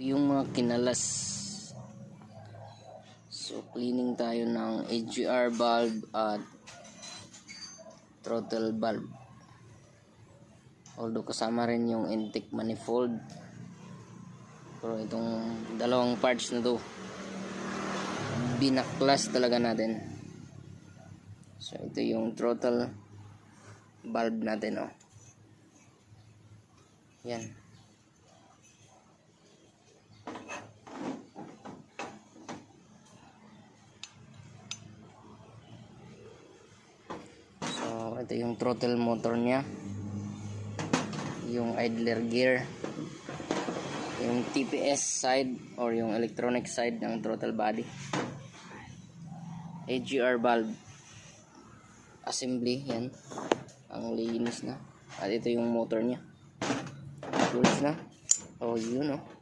Yung mga kinalas. So cleaning tayo ng AGR valve at throttle valve, although kasama rin yung intake manifold, pero itong dalawang parts na to binaklas talaga natin. So ito yung throttle valve natin, oh. Yan. So ito yung throttle motor nya, yung idler gear, yung TPS side or yung electronic side ng throttle body, AGR valve assembly. Yan, ang linis na. At ito yung motor nya, tulis na. Oh, yun, oh.